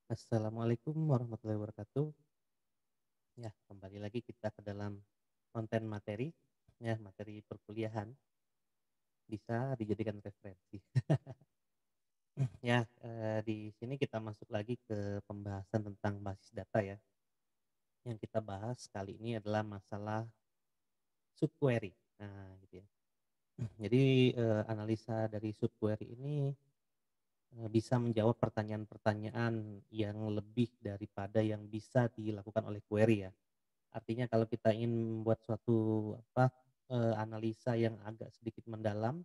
Assalamualaikum warahmatullahi wabarakatuh. Ya, kembali lagi kita ke dalam konten materi, ya, materi perkuliahan bisa dijadikan referensi. Ya, di sini kita masuk lagi ke pembahasan tentang basis data ya. Yang kita bahas kali ini adalah masalah subquery. Nah, gitu ya. Jadi analisa dari subquery ini bisa menjawab pertanyaan-pertanyaan yang lebih daripada yang bisa dilakukan oleh query ya. Artinya kalau kita ingin membuat suatu analisa yang agak sedikit mendalam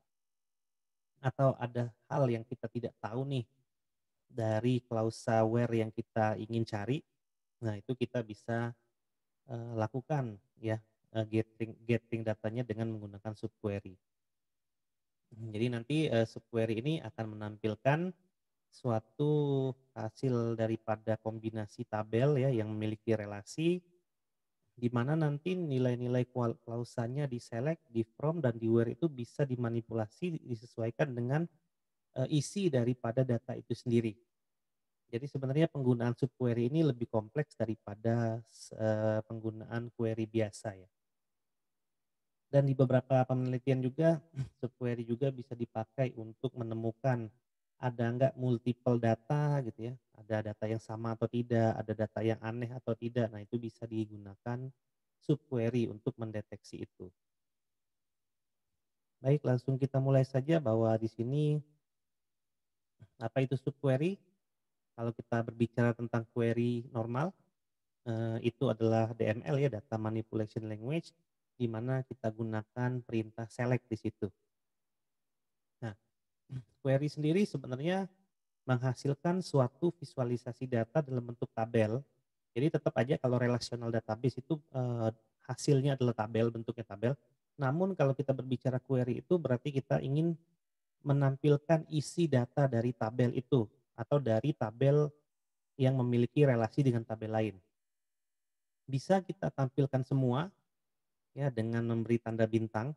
atau ada hal yang kita tidak tahu nih dari klausa where yang kita ingin cari, nah itu kita bisa, lakukan ya, gathering datanya dengan menggunakan subquery. Jadi nanti, subquery ini akan menampilkan suatu hasil daripada kombinasi tabel ya yang memiliki relasi di mana nanti nilai-nilai klausanya di-select, di-from, dan di-where itu bisa dimanipulasi, disesuaikan dengan, isi daripada data itu sendiri. Jadi sebenarnya penggunaan subquery ini lebih kompleks daripada penggunaan query biasa ya. Dan di beberapa penelitian juga subquery juga bisa dipakai untuk menemukan ada nggak multiple data gitu ya, ada data yang sama atau tidak, ada data yang aneh atau tidak. Nah itu bisa digunakan subquery untuk mendeteksi itu. Baik, langsung kita mulai saja bahwa di sini apa itu subquery? Kalau kita berbicara tentang query normal, itu adalah DML ya, Data Manipulation Language, di mana kita gunakan perintah select di situ. Nah, query sendiri sebenarnya menghasilkan suatu visualisasi data dalam bentuk tabel. Jadi tetap aja kalau relational database itu, hasilnya adalah tabel, bentuknya tabel. Namun kalau kita berbicara query itu berarti kita ingin menampilkan isi data dari tabel itu, atau dari tabel yang memiliki relasi dengan tabel lain. Bisa kita tampilkan semua, ya dengan memberi tanda bintang,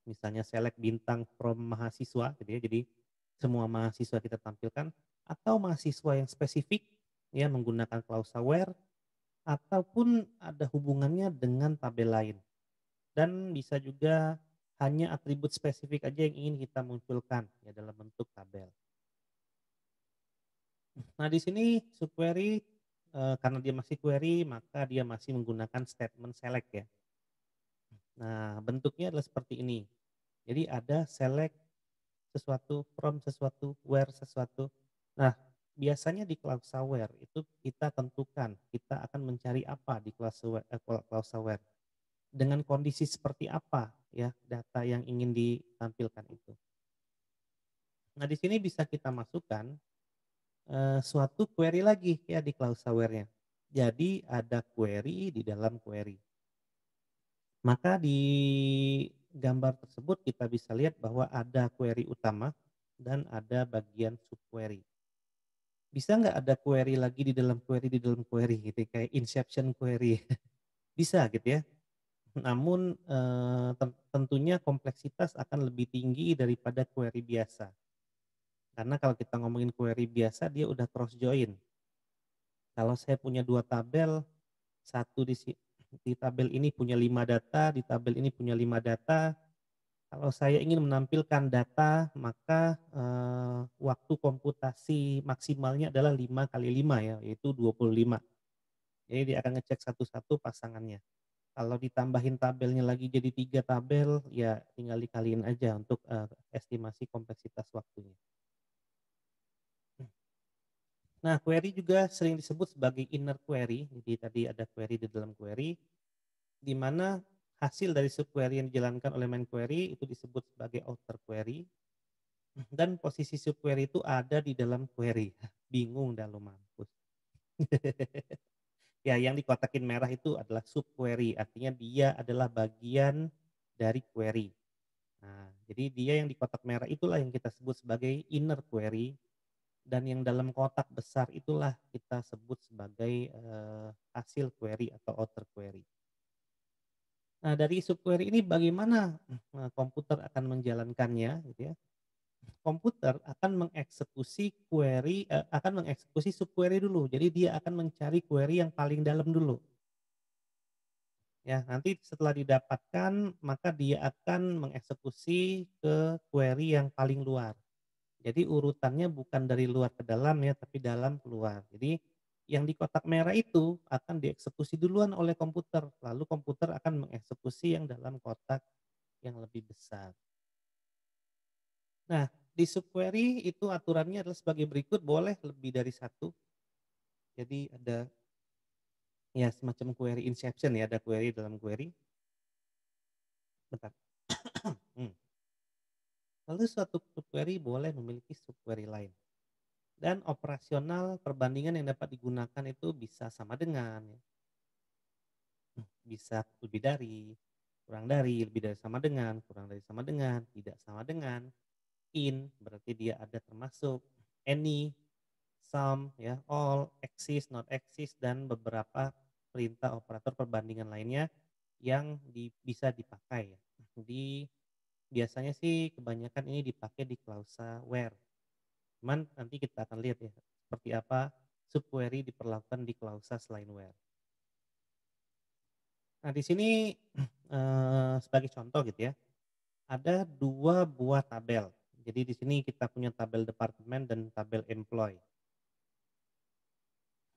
misalnya select bintang from mahasiswa gitu ya, jadi semua mahasiswa kita tampilkan, atau mahasiswa yang spesifik, ya menggunakan klausa where, ataupun ada hubungannya dengan tabel lain. Dan bisa juga hanya atribut spesifik aja yang ingin kita munculkan, ya dalam bentuk tabel. Nah, di sini subquery, karena dia masih query, maka dia masih menggunakan statement select ya. Nah, bentuknya adalah seperti ini. Jadi ada select sesuatu, from sesuatu, where sesuatu. Nah, biasanya di klausa where itu kita tentukan, kita akan mencari apa di klausa where. Dengan kondisi seperti apa ya data yang ingin ditampilkan itu. Nah, di sini bisa kita masukkan suatu query lagi ya di klausa where-nya. Jadi ada query di dalam query. Maka di gambar tersebut kita bisa lihat bahwa ada query utama dan ada bagian subquery. Bisa nggak ada query lagi di dalam query gitu ya, kayak inception query? Bisa gitu ya. Namun, tentunya kompleksitas akan lebih tinggi daripada query biasa. Karena kalau kita ngomongin query biasa dia udah cross join. Kalau saya punya 2 tabel, satu di tabel ini punya 5 data, di tabel ini punya 5 data. Kalau saya ingin menampilkan data, maka, waktu komputasi maksimalnya adalah 5 kali 5 ya, yaitu 25. Jadi dia akan ngecek satu-satu pasangannya. Kalau ditambahin tabelnya lagi jadi 3 tabel, ya tinggal dikaliin aja untuk, estimasi kompleksitas waktunya. Nah, query juga sering disebut sebagai inner query. Jadi tadi ada query di dalam query, di mana hasil dari subquery yang dijalankan oleh main query itu disebut sebagai outer query, dan posisi subquery itu ada di dalam query. Bingung dah lu mampus. Ya, yang dikotakin merah itu adalah subquery, artinya dia adalah bagian dari query. Nah, jadi dia yang di kotak merah itulah yang kita sebut sebagai inner query, dan yang dalam kotak besar itulah kita sebut sebagai, hasil query atau outer query. Nah, dari subquery ini bagaimana, komputer akan menjalankannya gitu ya. komputer akan mengeksekusi subquery dulu. Jadi dia akan mencari query yang paling dalam dulu. Ya, nanti setelah didapatkan, maka dia akan mengeksekusi ke query yang paling luar. Jadi urutannya bukan dari luar ke dalam ya, tapi dalam keluar. Jadi yang di kotak merah itu akan dieksekusi duluan oleh komputer, lalu komputer akan mengeksekusi yang dalam kotak yang lebih besar. Nah, di subquery itu aturannya adalah sebagai berikut, boleh lebih dari satu. Jadi ada ya semacam query inception ya, ada query dalam query. Bentar. Hmm. Lalu suatu subquery boleh memiliki subquery lain. Dan operasional perbandingan yang dapat digunakan itu bisa sama dengan, ya, bisa lebih dari, kurang dari, lebih dari sama dengan, kurang dari sama dengan, tidak sama dengan, berarti dia ada termasuk, any, some, ya, all, exist, not exist, dan beberapa perintah operator perbandingan lainnya yang bisa dipakai ya. Biasanya sih kebanyakan ini dipakai di klausa where. Cuman nanti kita akan lihat ya seperti apa subquery diperlakukan di klausa selain where. Nah, di sini sebagai contoh gitu ya, ada 2 buah tabel. Jadi di sini kita punya tabel departemen dan tabel employee.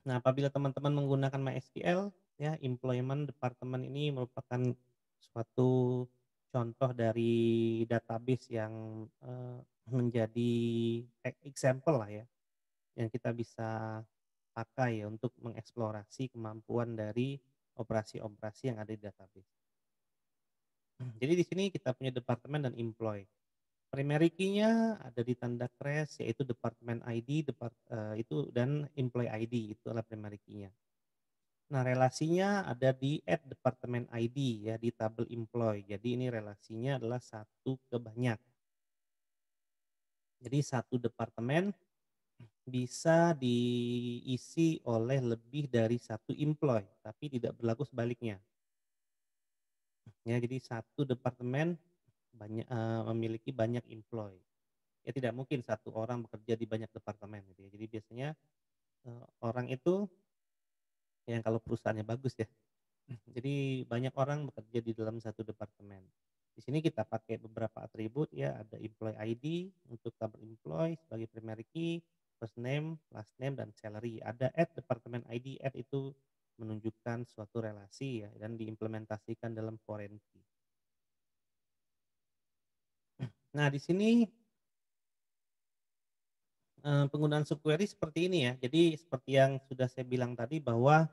Nah, apabila teman-teman menggunakan MySQL, ya, employment department ini merupakan suatu contoh dari database yang menjadi example lah ya, yang kita bisa pakai ya untuk mengeksplorasi kemampuan dari operasi-operasi yang ada di database. Jadi di sini kita punya departemen dan employee. Primary key-nya ada di tanda crash yaitu department ID itu dan employee ID itu adalah primary key-nya. Nah, relasinya ada di add department ID ya di tabel employee. Jadi ini relasinya adalah satu ke banyak. Jadi satu departemen bisa diisi oleh lebih dari satu employee, tapi tidak berlaku sebaliknya. Ya, jadi satu departemen memiliki banyak employee. Ya tidak mungkin satu orang bekerja di banyak departemen gitu ya. Jadi biasanya orang itu yang kalau perusahaannya bagus ya. Jadi banyak orang bekerja di dalam satu departemen. Di sini kita pakai beberapa atribut ya, ada employee ID untuk tabel employee sebagai primary key, first name, last name, dan salary. Ada add department ID, add itu menunjukkan suatu relasi ya dan diimplementasikan dalam foreign key. Nah, di sini penggunaan subquery seperti ini ya. Jadi seperti yang sudah saya bilang tadi bahwa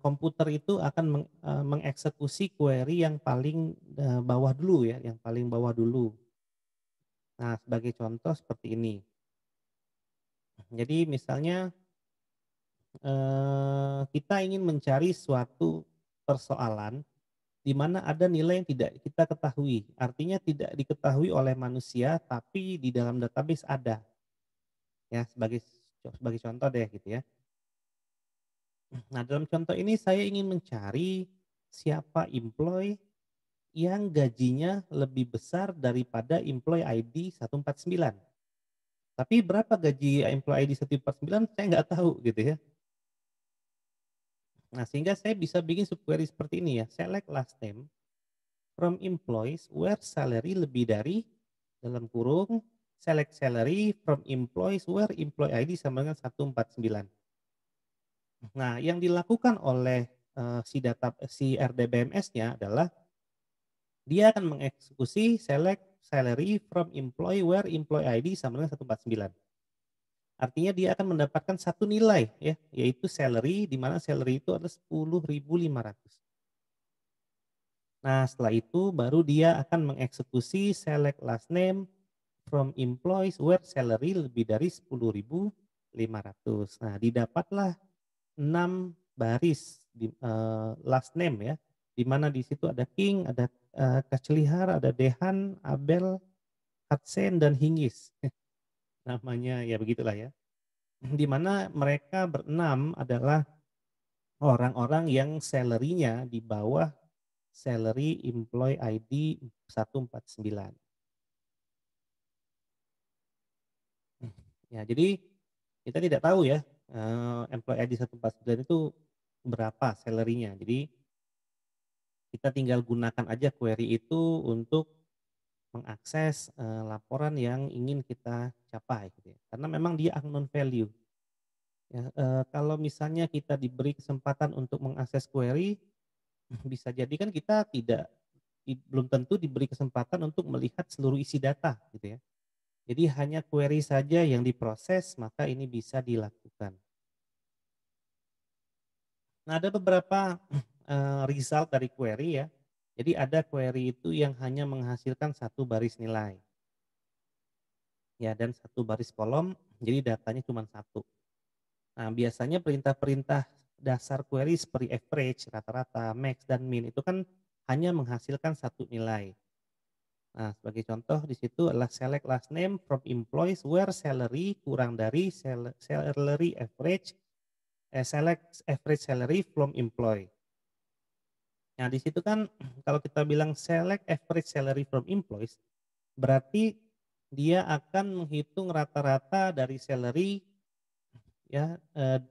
komputer itu akan mengeksekusi query yang paling bawah dulu ya, yang paling bawah dulu. Nah, sebagai contoh seperti ini. Jadi misalnya kita ingin mencari suatu persoalan di mana ada nilai yang tidak kita ketahui. Artinya tidak diketahui oleh manusia, tapi di dalam database ada. Ya, sebagai contoh deh gitu ya. Nah, dalam contoh ini saya ingin mencari siapa employee yang gajinya lebih besar daripada employee ID 149. Tapi berapa gaji employee ID 149 saya nggak tahu gitu ya. Nah, sehingga saya bisa bikin subquery seperti ini ya, select last name from employees where salary lebih dari, dalam kurung, select salary from employees where employee ID sama dengan 149. Nah, yang dilakukan oleh si RDBMS-nya adalah dia akan mengeksekusi select salary from employee where employee ID sama dengan 149. Artinya dia akan mendapatkan satu nilai ya, yaitu salary di mana salary itu adalah 10.500. Nah, setelah itu baru dia akan mengeksekusi select last name from employees where salary lebih dari 10.500. Nah, didapatlah 6 baris last name ya, di mana di situ ada King, ada Kaclihar, ada Dehan, Abel, Hudson, dan Hingis. Namanya ya begitulah ya. Di mana mereka berenam adalah orang-orang yang salary-nya di bawah salary employee ID 149. Ya, jadi kita tidak tahu ya, employee ID 149 itu berapa salary-nya. Jadi kita tinggal gunakan aja query itu untuk mengakses, laporan yang ingin kita capai gitu ya. Karena memang dia unknown value ya, kalau misalnya kita diberi kesempatan untuk mengakses query, bisa jadi kan kita tidak belum tentu diberi kesempatan untuk melihat seluruh isi data gitu ya. Jadi hanya query saja yang diproses, maka ini bisa dilakukan. Nah, ada beberapa, result dari query ya. Jadi ada query itu yang hanya menghasilkan satu baris nilai, ya dan satu baris kolom, jadi datanya cuma satu. Nah, biasanya perintah-perintah dasar query seperti average, rata-rata, max, dan min itu kan hanya menghasilkan satu nilai. Nah, sebagai contoh di situ adalah select last name from employees where salary kurang dari salary average, select average salary from employee. Nah, di situ kan kalau kita bilang select average salary from employees, berarti dia akan menghitung rata-rata dari salary ya,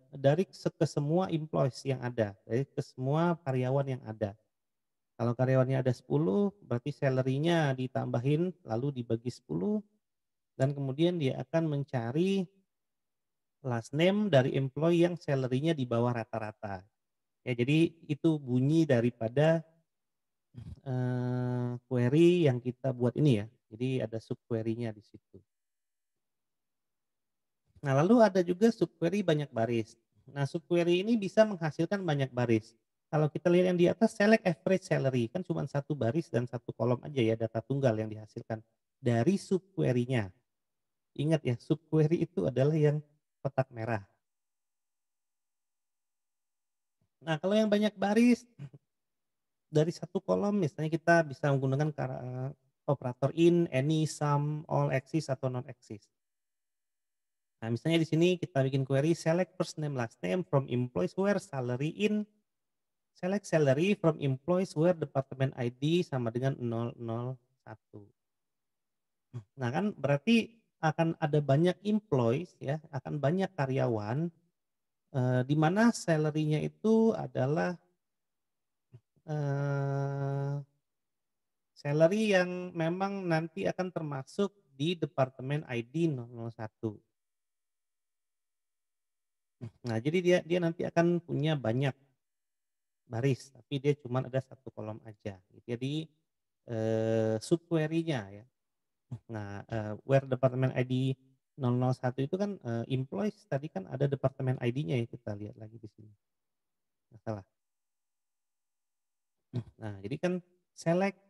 dari ke semua employees yang ada, dari ke semua karyawan yang ada. Kalau karyawannya ada 10, berarti salary-nya ditambahin lalu dibagi 10 dan kemudian dia akan mencari last name dari employee yang salary-nya di bawah rata-rata. Ya, jadi itu bunyi daripada query yang kita buat ini ya. Jadi ada subquery-nya di situ. Nah, lalu ada juga subquery banyak baris. Nah, subquery ini bisa menghasilkan banyak baris. Kalau kita lihat yang di atas select average salary, kan cuma satu baris dan satu kolom aja ya data tunggal yang dihasilkan dari subquery-nya. Ingat ya, subquery itu adalah yang kotak merah. Nah, kalau yang banyak baris dari satu kolom misalnya kita bisa menggunakan operator in, any, sum, all axis atau non axis. Nah, misalnya di sini kita bikin query select first name last name from employees where salary in, select salary from employees where department ID sama dengan 001. Nah, kan berarti akan ada banyak employees ya, akan banyak karyawan, di mana salary-nya itu adalah, eee, salary yang memang nanti akan termasuk di departemen ID 001. Nah, jadi dia dia nanti akan punya banyak baris, tapi dia cuma ada satu kolom aja. Jadi, subquery-nya ya. Nah, where departemen ID 001 itu kan, employees tadi kan ada departemen ID-nya ya, kita lihat lagi di sini, nggak salah. Nah, jadi kan select,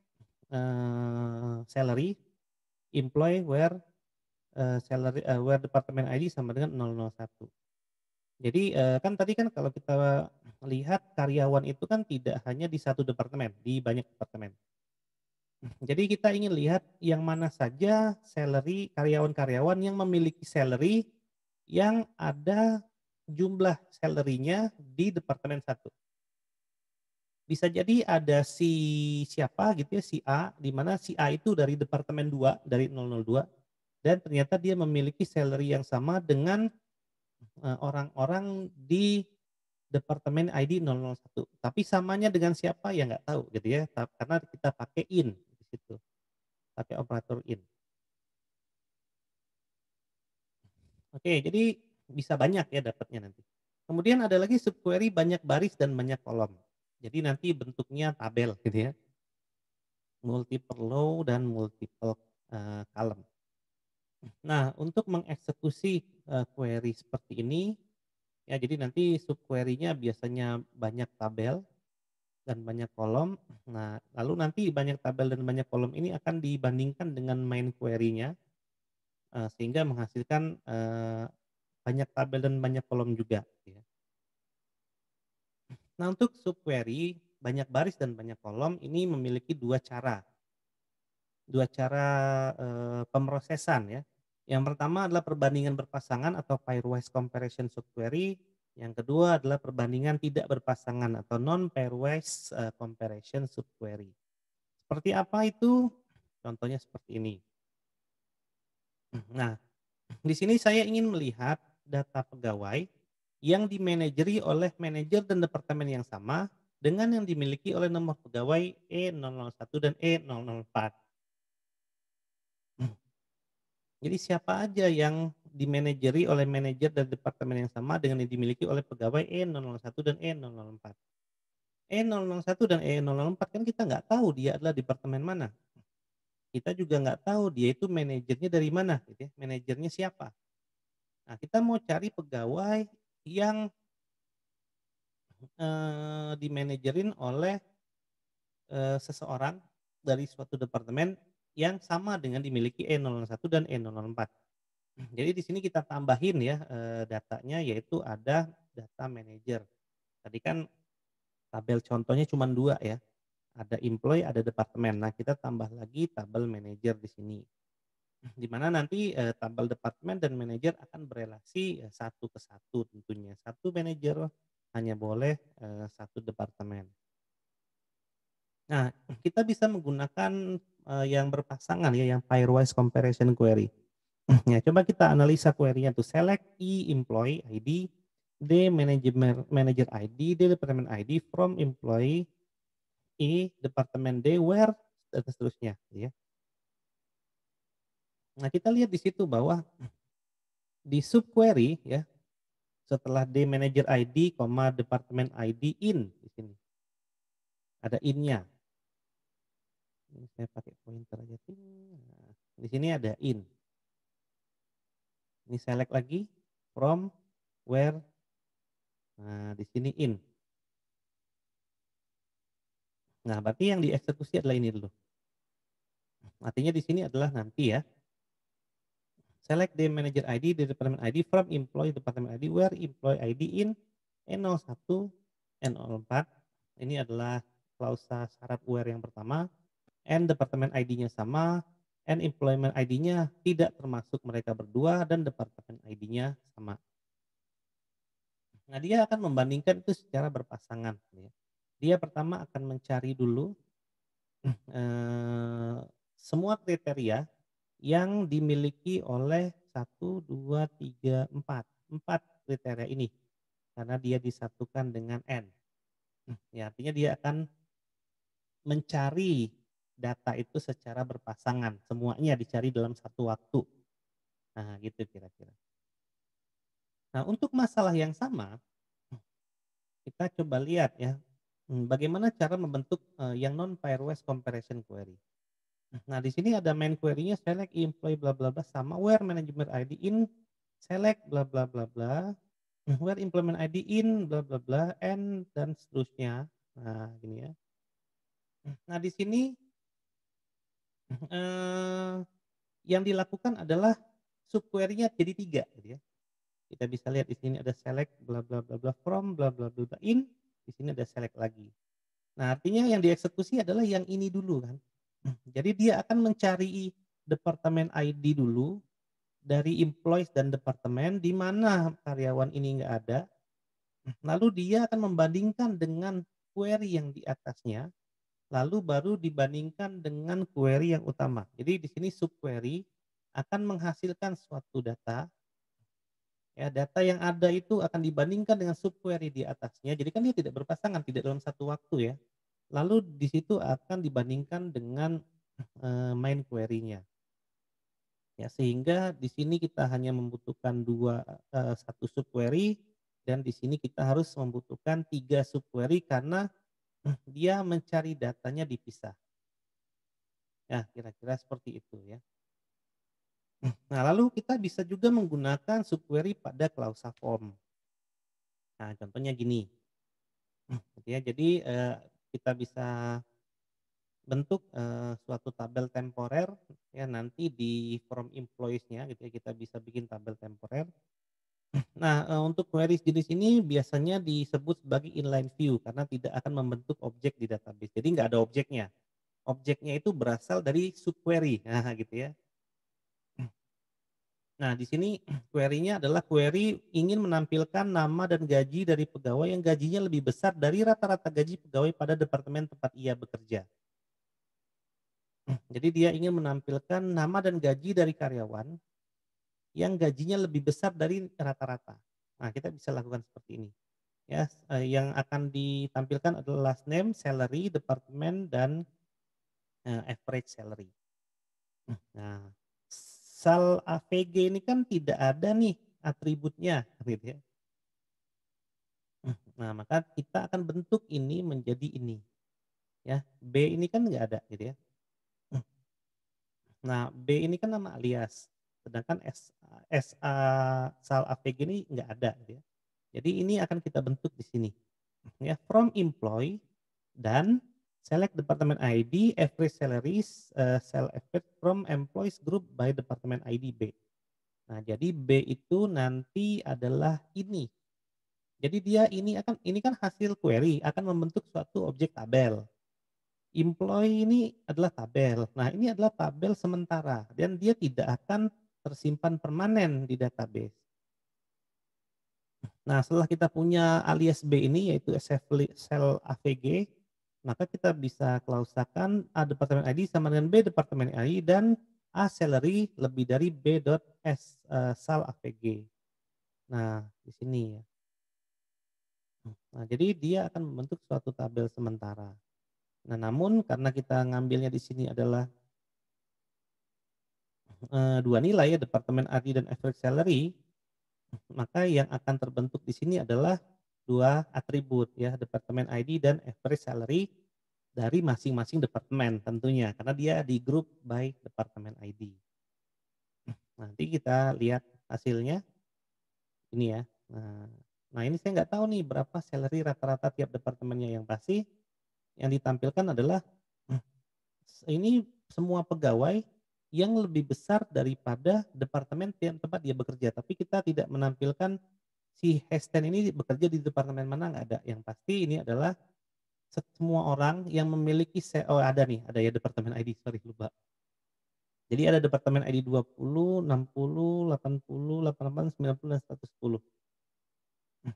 salary, employee where, where departemen ID sama dengan 001. Jadi, kan tadi kan kalau kita lihat karyawan itu kan tidak hanya di satu departemen, di banyak departemen. Jadi kita ingin lihat yang mana saja salary karyawan-karyawan yang memiliki salary yang ada jumlah salary-nya di departemen satu. Bisa jadi ada si siapa gitu ya, si A, di mana si A itu dari departemen 2 dari 002 dan ternyata dia memiliki salary yang sama dengan, orang-orang di departemen ID 001. Tapi samanya dengan siapa ya nggak tahu gitu ya, karena kita pakai in di situ, pakai operator in. Oke, jadi bisa banyak ya dapatnya nanti. Kemudian ada lagi subquery banyak baris dan banyak kolom. Jadi nanti bentuknya tabel gitu ya, multiple row dan multiple, column. Nah, untuk mengeksekusi, query seperti ini, ya jadi nanti subquery-nya biasanya banyak tabel dan banyak kolom. Nah, lalu nanti banyak tabel dan banyak kolom ini akan dibandingkan dengan main query-nya, sehingga menghasilkan, banyak tabel dan banyak kolom juga, gitu ya. Nah, untuk subquery, banyak baris dan banyak kolom ini memiliki 2 cara, pemrosesan ya. Yang pertama adalah perbandingan berpasangan atau pairwise comparison subquery, yang kedua adalah perbandingan tidak berpasangan atau non pairwise, comparison subquery. Seperti apa itu? Contohnya seperti ini. Nah, Di sini saya ingin melihat data pegawai yang dimanajeri oleh manajer dan departemen yang sama dengan yang dimiliki oleh nomor pegawai E001 dan E004. Jadi siapa aja yang dimanajeri oleh manajer dan departemen yang sama dengan yang dimiliki oleh pegawai E001 dan E004. E001 dan E004 kan kita nggak tahu dia adalah departemen mana. Kita juga nggak tahu dia itu manajernya dari mana gitu ya, manajernya siapa. Nah, kita mau cari pegawai yang, dimanajerin oleh, seseorang dari suatu departemen yang sama dengan dimiliki E001 dan E004. Jadi di sini kita tambahin ya, datanya yaitu ada data manager. Tadi kan tabel contohnya cuma 2 ya, ada employee, ada departemen. Nah, kita tambah lagi tabel manager di sini. Di mana nanti, tabel departemen dan manajer akan berelasi, satu ke satu tentunya. Satu manajer hanya boleh, satu departemen. Nah, kita bisa menggunakan, yang berpasangan ya, yang pairwise comparison query. Ya, coba kita analisa query-nya tuh, select E employee ID, D manager ID, D department ID from employee, E departemen D where, dan seterusnya gitu ya. Nah, kita lihat di situ bahwa di subquery ya, setelah D manager ID, departemen ID in di sini, ada in-nya. Ini saya pakai pointer aja, nah, di sini ada in. Ini select lagi, from, where, nah di sini in. Nah, berarti yang dieksekusi adalah ini dulu. Artinya di sini adalah nanti ya, select the manager ID, the department ID from employee department ID, where employee ID in N01, N04. Ini adalah klausa syarat where yang pertama, and departemen ID-nya sama, and employment ID-nya tidak termasuk mereka berdua, dan departemen ID-nya sama. Nah, dia akan membandingkan itu secara berpasangan ya. Dia pertama akan mencari dulu, eee, semua kriteria yang dimiliki oleh 1, 2, 3, 4 kriteria ini, karena dia disatukan dengan N. Ya, artinya dia akan mencari data itu secara berpasangan, semuanya dicari dalam satu waktu. Nah, gitu kira-kira. Nah, untuk masalah yang sama, kita coba lihat ya, bagaimana cara membentuk, yang non pairwise comparison query. Nah, di sini ada main query-nya select employee bla bla bla sama where management ID in select bla bla bla bla, where employment ID in bla bla bla and dan seterusnya. Nah, gini ya. Nah, di sini, eee, yang dilakukan adalah subquery-nya jadi 3 gitu ya. Kita bisa lihat di sini ada select bla bla bla bla from bla bla bla bla in, di sini ada select lagi. Nah, artinya yang dieksekusi adalah yang ini dulu kan. Jadi dia akan mencari departemen ID dulu dari employees dan departemen di mana karyawan ini nggak ada, lalu dia akan membandingkan dengan query yang di atasnya, lalu baru dibandingkan dengan query yang utama. Jadi di sini subquery akan menghasilkan suatu data, ya data yang ada itu akan dibandingkan dengan subquery di atasnya. Jadi kan dia tidak berpasangan, tidak dalam satu waktu ya. Lalu di situ akan dibandingkan dengan, main query-nya. Ya, sehingga di sini kita hanya membutuhkan 2, 1 subquery dan di sini kita harus membutuhkan 3 subquery karena dia mencari datanya dipisah. Ya, kira-kira seperti itu ya. Nah, lalu kita bisa juga menggunakan subquery pada klausa form. Nah, contohnya gini, gitu ya. Jadi, kita bisa bentuk, suatu tabel temporer ya nanti di from employees-nya gitu ya, kita bisa bikin tabel temporer. Nah, untuk query jenis ini biasanya disebut sebagai inline view karena tidak akan membentuk objek di database. Jadi nggak ada objeknya. Objeknya itu berasal dari subquery, nah gitu ya. Nah, di sini query-nya adalah query ingin menampilkan nama dan gaji dari pegawai yang gajinya lebih besar dari rata-rata gaji pegawai pada departemen tempat ia bekerja. Jadi dia ingin menampilkan nama dan gaji dari karyawan yang gajinya lebih besar dari rata-rata. Nah, kita bisa lakukan seperti ini, ya, yang akan ditampilkan adalah last name, salary, departemen, dan, average salary. Nah, sal AVG ini kan tidak ada nih atributnya, gitu ya. Nah, maka kita akan bentuk ini menjadi ini, ya. B ini kan nggak ada, gitu ya. Nah, B ini kan nama alias, sedangkan SA sal AVG ini nggak ada, gitu ya. Jadi ini akan kita bentuk di sini, ya, from employee dan select department ID, average salaries, cell effect from employees group by department ID B. Nah, jadi B itu nanti adalah ini. Jadi dia ini kan hasil query akan membentuk suatu objek tabel. Employee ini adalah tabel. Nah, ini adalah tabel sementara dan dia tidak akan tersimpan permanen di database. Nah, setelah kita punya alias B ini yaitu sel AVG, maka kita bisa klausakan A departemen ID sama dengan B departemen ID dan A salary lebih dari B dot sal AVG. Nah, di sini ya. Nah, jadi dia akan membentuk suatu tabel sementara. Nah, namun karena kita ngambilnya di sini adalah 2 nilai ya, departemen ID dan average salary, maka yang akan terbentuk di sini adalah 2 atribut ya, departemen ID dan average salary dari masing-masing departemen tentunya, karena dia di group by departemen ID. Nanti kita lihat hasilnya ini ya. Nah ini saya nggak tahu nih berapa salary rata-rata tiap departemennya, yang pasti yang ditampilkan adalah ini semua pegawai yang lebih besar daripada departemen tempat dia bekerja, tapi kita tidak menampilkan si Hesten ini bekerja di departemen mana, nggak ada. Yang pasti ini adalah semua orang yang memiliki oh ada nih, ada ya departemen ID, sorry lupa. Jadi ada departemen ID 20, 60, 80, 88, 90, dan 110.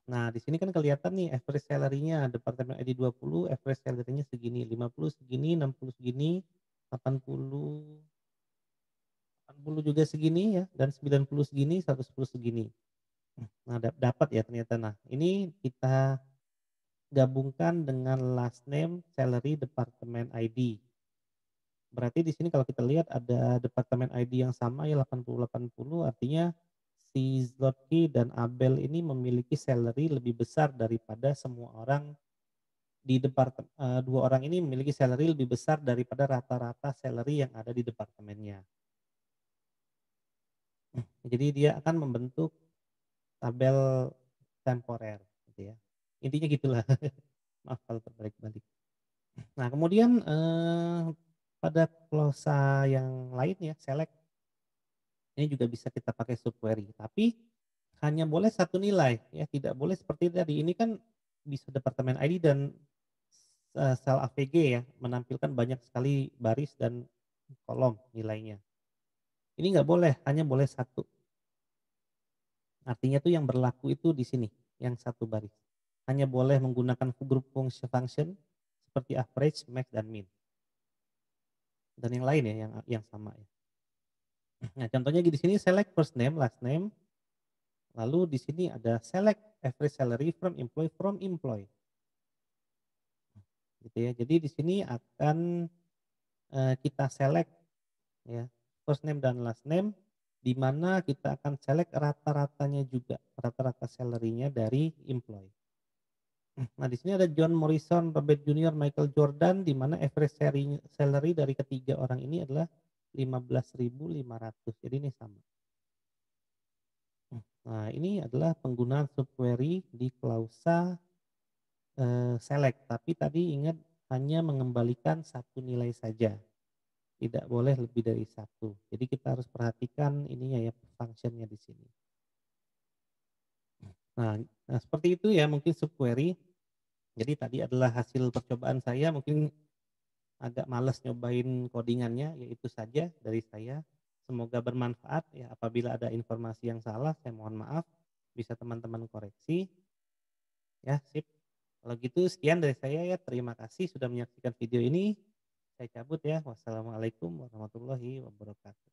Nah, di sini kan kelihatan nih average salary-nya, departemen ID 20 average salary-nya segini, 50 segini, 60 segini, 80 80 juga segini ya, dan 90 segini, 110 segini. Nah, dapat ya ternyata. Nah, ini kita gabungkan dengan last name, salary, departemen ID. Berarti di sini kalau kita lihat ada departemen ID yang sama ya 80-80, artinya si Zlotki dan Abel ini memiliki salary lebih besar daripada semua orang di dua orang ini memiliki salary lebih besar daripada rata-rata salary yang ada di departemennya. Jadi dia akan membentuk tabel temporer gitu ya. Intinya gitulah. Maaf kalau terbalik-balik. Nah, kemudian, pada klausa yang lain ya, select, ini juga bisa kita pakai subquery, tapi hanya boleh satu nilai ya, tidak boleh seperti tadi. Ini kan bisa departemen ID dan, sel AVG ya, menampilkan banyak sekali baris dan kolom nilainya. Ini nggak boleh, hanya boleh satu. Artinya tuh yang berlaku itu di sini, yang satu baris. Hanya boleh menggunakan grup function seperti average, max, dan min. Dan yang lain ya, yang sama ya. Nah, contohnya di sini select first name, last name, lalu di sini ada select average salary from employee, gitu ya. Jadi di sini akan, kita select ya, first name dan last name, di mana kita akan select rata-ratanya juga, rata-rata salary-nya dari employee. Nah, di sini ada John Morrison, Robert Junior, Michael Jordan, di mana average salary dari ketiga orang ini adalah 15.500. Jadi ini sama. Nah, ini adalah penggunaan subquery di klausa, select, tapi tadi ingat hanya mengembalikan satu nilai saja, tidak boleh lebih dari satu. Jadi kita harus perhatikan ininya ya, functionnya di sini. Nah, seperti itu ya mungkin subquery. Jadi tadi adalah hasil percobaan saya, mungkin agak males nyobain codingannya, ya itu saja dari saya. Semoga bermanfaat ya, apabila ada informasi yang salah saya mohon maaf, bisa teman-teman koreksi. Ya, sip. Kalau gitu sekian dari saya ya, terima kasih sudah menyaksikan video ini. Saya cabut ya. Wassalamualaikum warahmatullahi wabarakatuh.